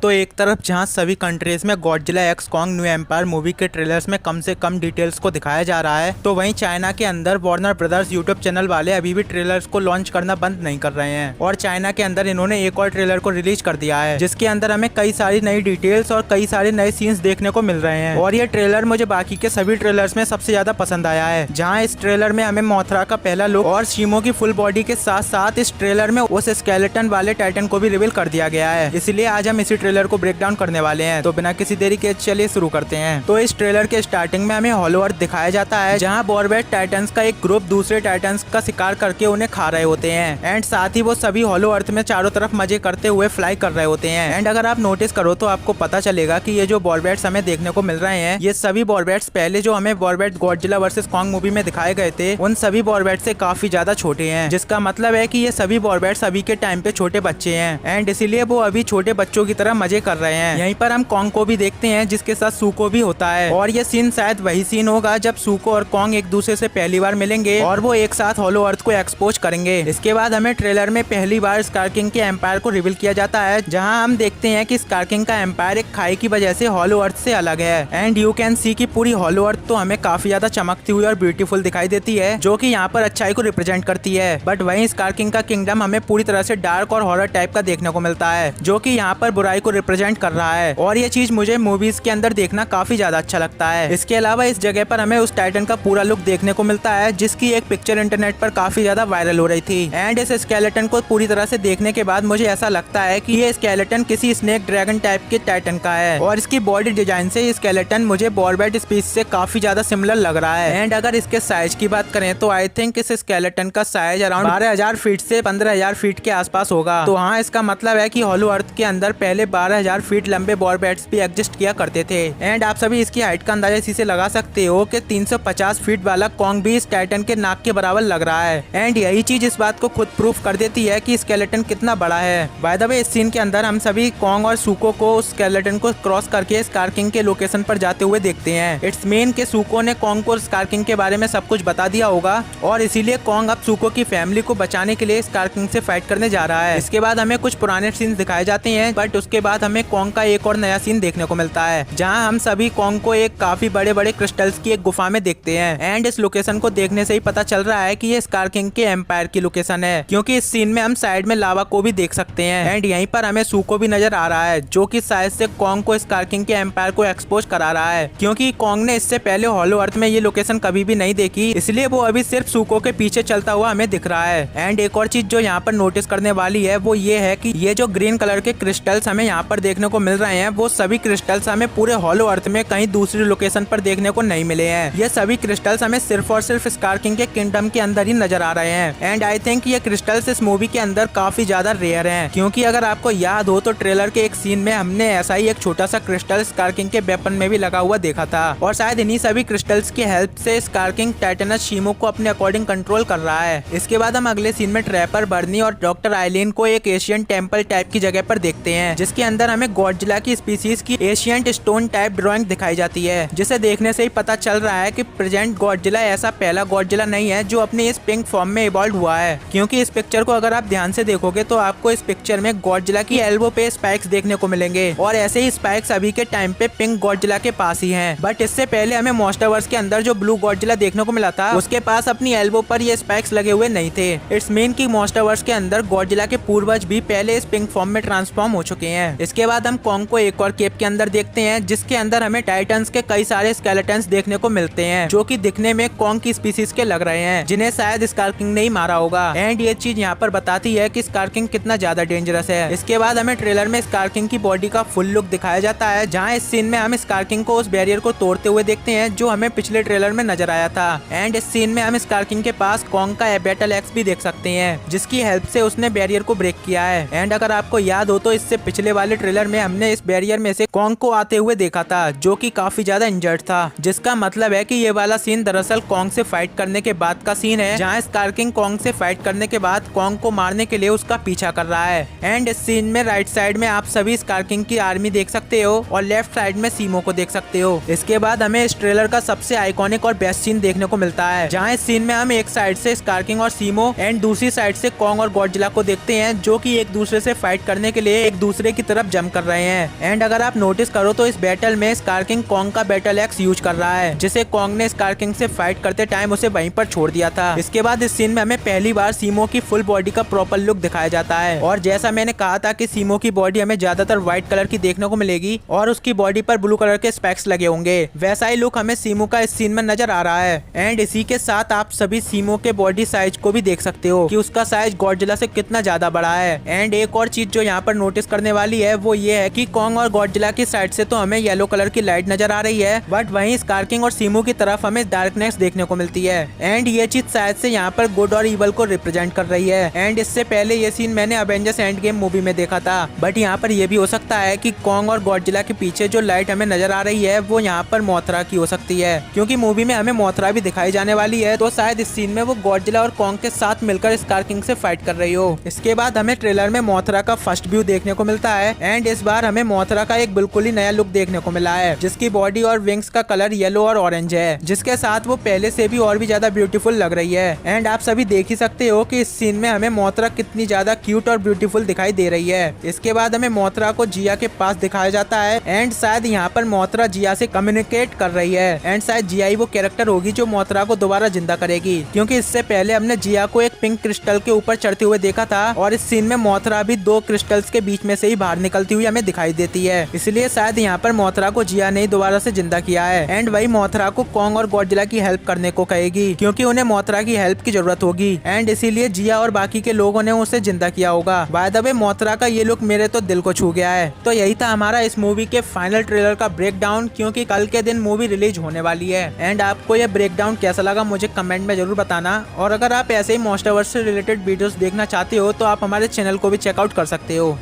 तो एक तरफ जहां सभी कंट्रीज में Godzilla x Kong new empire movie के ट्रेलर्स में कम से कम डिटेल्स को दिखाया जा रहा है, तो वहीं चाइना के अंदर वार्नर ब्रदर्स यूट्यूब चैनल वाले अभी भी ट्रेलर्स को लॉन्च करना बंद नहीं कर रहे हैं। और चाइना के अंदर इन्होंने एक और ट्रेलर को रिलीज कर दिया है, जिसके अंदर हमें कई सारी नई डिटेल्स और कई सारे नए सीन्स देखने को मिल रहे हैं। और ये ट्रेलर मुझे बाकी के सभी ट्रेलर्स में सबसे ज्यादा पसंद आया है, जहाँ इस ट्रेलर में हमें मोथरा का पहला लुक और शीमो की फुल बॉडी के साथ साथ इस ट्रेलर में उस स्केलेटन वाले टाइटन को भी रिवील कर दिया गया है। इसलिए आज हम इसी ट्रेलर को ब्रेक डाउन करने वाले हैं। तो बिना किसी देरी के चलिए शुरू करते हैं। तो इस ट्रेलर के स्टार्टिंग में हमें हॉलो अर्थ दिखाया जाता है, जहां बॉरबेट टाइटन्स का एक ग्रुप दूसरे टाइटन्स का शिकार करके उन्हें खा रहे होते हैं। एंड साथ ही वो सभी हॉलो अर्थ में चारों तरफ मजे करते हुए फ्लाई कर रहे होते हैं। एंड अगर आप नोटिस करो तो आपको पता चलेगा कि ये जो बॉरबेट्स हमें देखने को मिल रहे हैं, ये सभी बॉरबेट्स पहले जो हमें बॉरबेट गॉडजिला वर्सेस कॉन्ग मूवी में दिखाए गए थे, उन सभी बॉरबेट से काफी ज्यादा छोटे हैं। जिसका मतलब है कि ये सभी बॉरबेट्स अभी के टाइम पे छोटे बच्चे हैं, एंड इसीलिए वो अभी छोटे बच्चों की तरह मजे कर रहे हैं। यहीं पर हम कॉन्ग को भी देखते हैं, जिसके साथ सूको भी होता है। और ये सीन शायद वही सीन होगा जब सूको और कॉन्ग एक दूसरे से पहली बार मिलेंगे और वो एक साथ हॉलो अर्थ को एक्सपोज करेंगे। इसके बाद हमें ट्रेलर में पहली बार स्कार किंग के एम्पायर को रिवील किया जाता है, जहां हम देखते हैं कि स्कार किंग का एम्पायर एक खाई की वजह से हॉलो अर्थ से अलग है। एंड यू कैन सी की पूरी हॉलो अर्थ तो हमें काफी ज्यादा चमकती हुई और ब्यूटीफुल दिखाई देती है, जो कि यहाँ पर अच्छाई को रिप्रेजेंट करती है। बट वहीं स्कार किंग का किंगडम हमें पूरी तरह से डार्क और हॉरर टाइप का देखने को मिलता है, जो कि यहाँ पर बुराई को रिप्रेजेंट कर रहा है। और ये चीज मुझे मूवीज के अंदर देखना काफी ज्यादा अच्छा लगता है। इसके अलावा इस जगह पर हमें उस टाइटन का पूरा लुक देखने को मिलता है, जिसकी एक पिक्चर इंटरनेट पर काफी ज्यादा वायरल हो रही थी। एंड इस स्केलेटन को पूरी तरह से देखने के बाद मुझे ऐसा लगता है कि ये स्केलेटन किसी स्नेक ड्रैगन टाइप के टाइटन का है। और इसकी बॉडी डिजाइन से ये स्केलेटन मुझे बॉरबेट स्पीसीज से काफी ज्यादा सिमिलर लग रहा है। एंड अगर इसके साइज की बात करें तो आई थिंक इस स्केलेटन का साइज अराउंड 12,000 फीट से 15,000 फीट के आसपास होगा। तो हाँ, इसका मतलब है कि हॉलो अर्थ के अंदर पहले 12,000 फीट लंबे बॉरबेट्स भी एग्जिस्ट किया करते थे। एंड आप सभी इसकी हाइट का अंदाजा इसी से लगा सकते हो कि 350 फीट वाला कॉन्ग भी इस टाइटन के नाक के बराबर लग रहा है। एंड यही चीज इस बात को खुद प्रूफ कर देती है कि स्केलेटन कितना बड़ा है। बाय द वे, इस सीन के अंदर हम सभी कॉन्ग और सूको को उस स्केलेटन को क्रॉस करके स्कार किंग के लोकेशन पर जाते हुए देखते हैं। इट्स मीन के सूको ने कॉन्ग को स्कार किंग के बारे में सब कुछ बता दिया होगा, और इसीलिए कॉन्ग अब सूको की फैमिली को बचाने के लिए स्कार किंग से फाइट करने जा रहा है। इसके बाद हमें कुछ पुराने सीन दिखाए जाते हैं, बट उसके बाद हमें कॉन्ग का एक और नया सीन देखने को मिलता है, जहां हम सभी कॉन्ग को एक काफी बड़े बड़े क्रिस्टल्स की एक गुफा में देखते हैं। एंड इस लोकेशन को देखने से ही पता चल रहा है कि ये स्कार किंग के एम्पायर की लोकेशन है, क्योंकि इस सीन में हम साइड में लावा को भी देख सकते हैं। एंड यहीं पर हमें सूको भी नजर आ रहा है, जो कि शायद से कॉन्ग को स्कार किंग के एम्पायर को एक्सपोज करा रहा है, क्योंकि कॉन्ग ने इससे पहले हॉलो अर्थ में ये लोकेशन कभी भी नहीं देखी, इसलिए वो अभी सिर्फ सूको के पीछे चलता हुआ हमें दिख रहा है। एंड एक और चीज जो यहाँ पर नोटिस करने वाली है वो ये है कि ये जो ग्रीन कलर के क्रिस्टल्स हमें यहाँ पर देखने को मिल रहे हैं, वो सभी क्रिस्टल्स हमें पूरे हॉलो अर्थ में कहीं दूसरी लोकेशन पर देखने को नहीं मिले हैं। ये सभी क्रिस्टल्स हमें सिर्फ और सिर्फ स्कार किंग के किंगडम के अंदर ही नजर आ रहे हैं। एंड आई थिंक ये क्रिस्टल्स इस मूवी के अंदर काफी ज्यादा रेयर हैं, क्योंकि अगर आपको याद हो तो ट्रेलर के एक सीन में हमने ऐसा ही एक छोटा सा क्रिस्टल स्कार किंग के वेपन में भी लगा हुआ देखा था। और शायद इन्हीं सभी क्रिस्टल्स की हेल्प से स्कार किंग टाइटनस शीमो को अपने अकॉर्डिंग कंट्रोल कर रहा है। इसके बाद हम अगले सीन में ट्रैपर बर्नी और डॉक्टर आइलीन को एक एशियन टेम्पल टाइप की जगह पर देखते हैं, जिसके अंदर हमें गॉडजिला की स्पीसीज की एशियंट स्टोन टाइप ड्राइंग दिखाई जाती है, जिसे देखने से ही पता चल रहा है कि प्रेजेंट गॉडजिला ऐसा पहला गॉडजिला नहीं है जो अपने इस पिंक फॉर्म में इवॉल्व हुआ है। क्योंकि इस पिक्चर को अगर आप ध्यान से देखोगे तो आपको इस पिक्चर में गॉडजिला की एल्बो पे स्पाइक्स देखने को मिलेंगे, और ऐसे ही स्पाइक्स अभी के टाइम पे पिंक गॉडजिला के पास ही हैं। बट इससे पहले हमें मॉन्स्टरवर्स के अंदर जो ब्लू गॉडजिला देखने को मिला था, उसके पास अपनी एल्बो पर ये स्पाइक्स लगे हुए नहीं थे। इट्स मीन की मॉन्स्टरवर्स के अंदर गॉडजिला के पूर्वज भी पहले इस पिंक फॉर्म में ट्रांसफॉर्म हो चुके हैं। इसके बाद हम कॉन्ग को एक और केव के अंदर देखते हैं, जिसके अंदर हमें टाइटन्स के कई सारे स्केलेटन्स देखने को मिलते हैं, जो कि दिखने में कॉन्ग की स्पीसीज के लग रहे हैं, जिन्हें शायद स्कार किंग ने ही मारा होगा। एंड ये चीज यहाँ पर बताती है कि स्कार किंग कितना ज्यादा डेंजरस है। इसके बाद हमें ट्रेलर में स्कार किंग की बॉडी का फुल लुक दिखाया जाता है, जहाँ इस सीन में हम स्कार किंग को उस बैरियर को तोड़ते हुए देखते हैं, जो हमें पिछले ट्रेलर में नजर आया था। एंड इस सीन में हम स्कार किंग के पास कॉन्ग का बैटल एक्स भी देख सकते हैं, जिसकी हेल्प से उसने बैरियर को ब्रेक किया है। एंड अगर आपको याद हो तो इससे पिछले वाले ट्रेलर में हमने इस बैरियर में से कॉन्ग को आते हुए देखा था, जो कि काफी ज्यादा इंजर्ड था, जिसका मतलब है कि ये वाला सीन दरअसल कॉन्ग से फाइट करने के बाद का सीन है, जहाँ स्कार किंग कॉन्ग से फाइट करने के बाद कॉन्ग को मारने के लिए उसका पीछा कर रहा है। एंड इस सीन में राइट साइड में आप सभी स्कार किंग की आर्मी देख सकते हो, और लेफ्ट साइड में शीमो को देख सकते हो। इसके बाद हमें इस ट्रेलर का सबसे आइकॉनिक और बेस्ट सीन देखने को मिलता है, जहाँ इस सीन में हम एक साइड से स्कार किंग और शीमो एंड दूसरी साइड से कॉन्ग और गॉडजिला को देखते हैं, जो कि एक दूसरे से फाइट करने के लिए एक दूसरे की तरफ तरफ जंप कर रहे हैं। एंड अगर आप नोटिस करो तो इस बैटल में स्कार किंग कॉन्ग का बैटल एक्स यूज कर रहा है, जिसे कॉन्ग ने स्कार किंग से फाइट करते टाइम उसे वहीं पर छोड़ दिया था। इसके बाद इस सीन में हमें पहली बार सीमो की फुल बॉडी का प्रॉपर लुक दिखाया जाता है। और जैसा मैंने कहा था कि सीमो की बॉडी हमें ज्यादातर व्हाइट कलर की देखने को मिलेगी और उसकी बॉडी पर ब्लू कलर के स्पेक्स लगे होंगे, वैसा ही लुक हमें सीमो का इस सीन में नजर आ रहा है। एंड इसी के साथ आप सभी सीमो के बॉडी साइज को भी देख सकते हो कि उसका साइज गॉडजिला से कितना ज्यादा बड़ा है। एंड एक और चीज जो यहाँ पर नोटिस करने वाली है वो ये है कि कॉन्ग और गॉडजिला की साइड से तो हमें येलो कलर की लाइट नजर आ रही है, बट वहीं स्कार किंग और सीमो की तरफ हमें डार्कनेस देखने को मिलती है। एंड ये चीज शायद से यहाँ पर गुड और इवल को रिप्रेजेंट कर रही है। एंड इससे पहले ये सीन मैंने अवेंजर्स एंड गेम मूवी में देखा था, बट यहाँ पर यह भी हो सकता है कि कॉन्ग और गॉडजिला के पीछे जो लाइट हमें नजर आ रही है वो यहाँ पर मोथरा की हो सकती है, क्योंकि मूवी में हमें मोथरा भी दिखाई जाने वाली है। तो शायद इस सीन में वो गॉडजिला और कॉन्ग के साथ मिलकर स्कार किंग से फाइट कर रही हो। इसके बाद हमें ट्रेलर में मोथरा का फर्स्ट व्यू देखने को मिलता है। एंड इस बार हमें मोथरा का एक बिल्कुल ही नया लुक देखने को मिला है, जिसकी बॉडी और विंग्स का कलर येलो और ऑरेंज है, जिसके साथ वो पहले से भी और भी ज्यादा ब्यूटीफुल लग रही है। एंड आप सभी देख ही सकते हो कि इस सीन में हमें मोथरा कितनी ज्यादा क्यूट और ब्यूटीफुल दिखाई दे रही है। इसके बाद हमें मोथरा को जिया के पास दिखाया जाता है। एंड शायद यहाँ पर मोथरा जिया से कम्युनिकेट कर रही है। एंड शायद जिया ही वो कैरेक्टर होगी जो मोथरा को दोबारा जिंदा करेगी, क्योंकि इससे पहले हमने जिया को एक पिंक क्रिस्टल के ऊपर चढ़ते हुए देखा था और इस सीन में मोथरा भी दो क्रिस्टल्स के बीच में से ही बाहर निकलती हुई हमें दिखाई देती है। इसलिए शायद यहाँ पर मोथरा को जिया ने दोबारा से जिंदा किया है। एंड वही मोथरा को कॉन्ग और गॉडजिला की हेल्प करने को कहेगी, क्योंकि उन्हें मोथरा की हेल्प की जरूरत होगी। एंड इसीलिए जिया और बाकी के लोगों ने उसे जिंदा किया होगा। बाय द वे मोथरा का ये लुक मेरे तो दिल को छू गया है। तो यही था हमारा इस मूवी के फाइनल ट्रेलर का ब्रेकडाउन, क्योंकि कल के दिन मूवी रिलीज होने वाली है। एंड आपको ये ब्रेकडाउन कैसा लगा मुझे कमेंट में जरूर बताना। और अगर आप ऐसे ही मोस्टवर्स से रिलेटेड वीडियोस देखना चाहते हो तो आप हमारे चैनल को भी चेकआउट कर सकते हो।